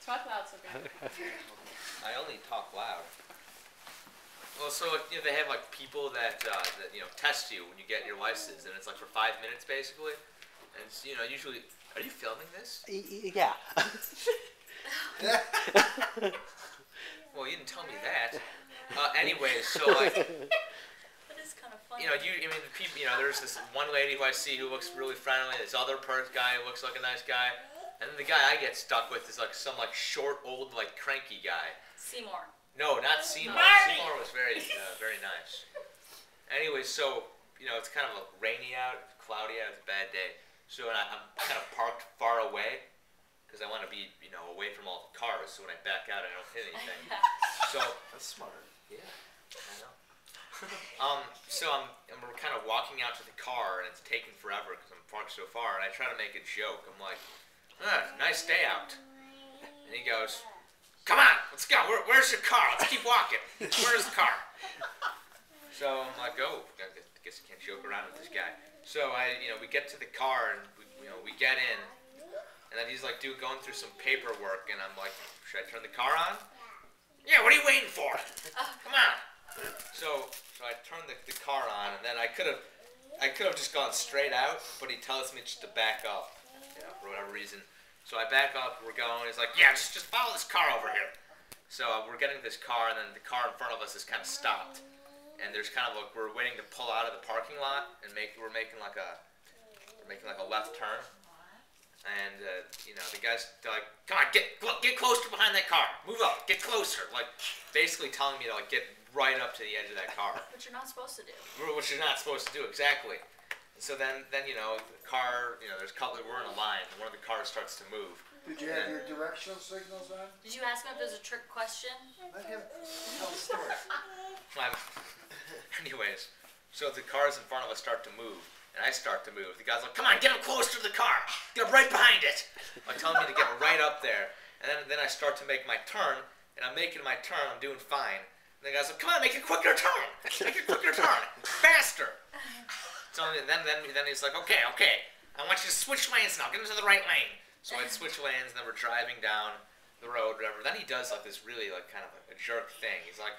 Talk loud, so good. I only talk loud. Well, so you know, they have like people that you know test you when you get your license, and it's like for 5 minutes basically. And it's, you know, usually, are you filming this? Yeah. Well, you didn't tell me that. Anyways, so like, That is kind of funny. you know, I mean, the people, you know, there's this one lady who I see who looks really friendly. This other guy who looks like a nice guy, and then the guy I get stuck with is like some like short, old, like cranky guy. Seymour. No, not Seymour. Marty! Seymour was very, very nice. Anyways, so you know, it's kind of rainy out, it's cloudy out, it's a bad day. So and I'm kind of parked far away because I want to be, you know, away from all the cars. So when I back out, I don't hit anything. So That's smart. yeah, I know. So we're kind of walking out to the car, and it's taking forever because I'm parked so far. And I try to make a joke. I'm like, nice day out. And he goes, come on, let's go. Where's your car? Let's keep walking. Where's the car? So I'm like, oh, I guess I can't joke around with this guy. So we get to the car, and we get in, and then he's like, going through some paperwork, and I'm like, should I turn the car on? Yeah, what are you waiting for? Come on. So I turned the car on, and then I could have just gone straight out, but he tells me just to back up, for whatever reason. So I back up, we're going, he's like, yeah, just follow this car over here. So we're getting this car, and then the car in front of us is kind of stopped. And there's kind of we're waiting to pull out of the parking lot, and we're making like a left turn. And the guys, they're like, come on, get closer behind that car, move up, get closer, like basically telling me to like get right up to the edge of that car. Which you're not supposed to do. Which you're not supposed to do, exactly. And so then the car, there's a couple, we're in a line, and one of the cars starts to move. Did you have your directional signals on? Did you ask him if there's a trick question? Let him tell the story. Anyways, so the cars in front of us start to move, and I start to move. The guy's like, come on, get him closer to the car. Get him right behind it. Like telling me to get right up there. And then I start to make my turn, and I'm making my turn. I'm doing fine. And the guy's like, come on, make a quicker turn. Make a quicker turn. Faster. So then he's like, okay. I want you to switch lanes now. Get into the right lane. So I'd switch lanes, and then we're driving down the road, whatever. Then he does like this really like kind of a jerk thing. He's like,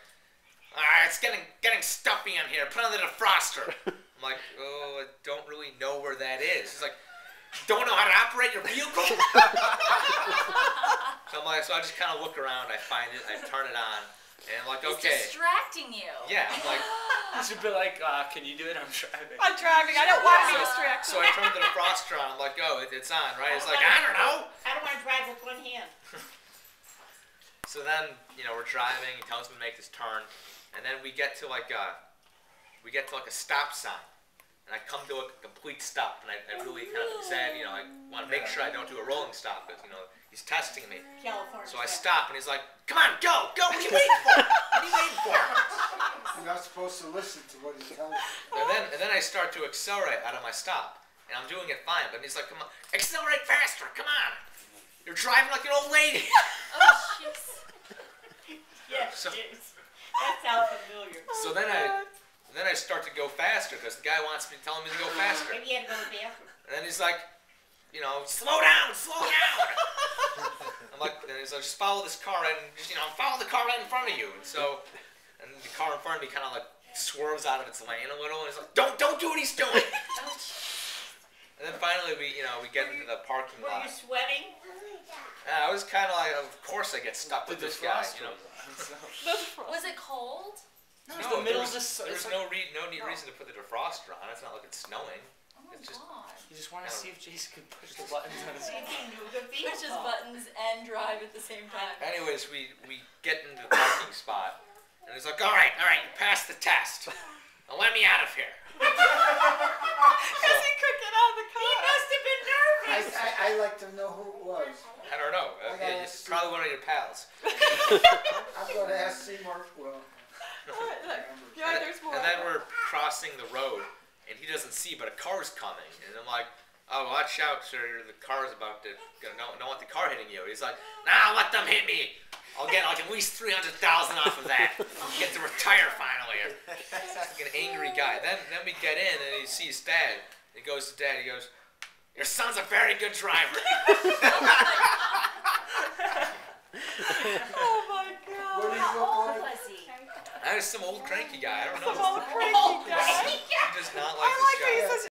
all right, it's getting stuffy in here. Put on the defroster. I'm like, oh, I don't really know where that is. He's like, don't know how to operate your vehicle? So I just kind of look around. I find it. I turn it on. And I'm like, okay. He's distracting you. Yeah, I'm like. You should be like, can you do it? I'm driving. I'm driving. I don't want to be distracted. So I turn the defroster on. I'm like, oh, it's on, right? It's like, I don't know. I don't want to drive with one hand. So then, we're driving. He tells me to make this turn. And then we get to like a stop sign, and I come to a complete stop, and I really kind of said, I want to make sure I don't do a rolling stop, because he's testing me. California. So I stop, and he's like, "Come on, go! What are you waiting for? What are you waiting for?" You're not supposed to listen to what he's telling you. And then I start to accelerate out of my stop, and I'm doing it fine. But he's like, "Come on, accelerate faster! Come on! You're driving like an old lady." Oh, jeez. Yes, So- yes. That sounds familiar. So then I start to go faster because the guy telling me to go faster. Maybe you had to go to the bathroom. And then he's like, slow down. I'm like, and he's like, just follow this car and follow the car right in front of you. And the car in front of me kind of like swerves out of its lane a little, and he's like, don't do what he's doing. And then finally we get into the parking lot. Were you sweating? I was kind of like, of course I get stuck with this guy. Was it cold? No, the middle of there's no reason to put the defroster on. It's not like it's snowing. Oh my It's just- god. You just want to see if Jason can push the buttons on his Pushes buttons and drive at the same time. Anyways, we get into the parking spot, and he's like, all right, you passed the test. Now let me out of here. Because he couldn't get out of the car. He must have been nervous. I'd like to know who it was. I don't know. It's probably one of your pals. I'm going to ask Seymour. Well, Yeah, there's more. And then we're crossing the road, and he doesn't see, but a car's coming. And I'm like, oh, watch out, sir. The car's about to, don't want the car hitting you. He's like, nah, let them hit me. I'll get like at least $300,000 off of that. Get to retire finally. Like an angry guy. Then we get in, and he sees Dad. He goes to Dad. He goes, your son's a very good driver. Oh my god. What do you How look old like? was he? I was some old cranky guy. I don't Some know. old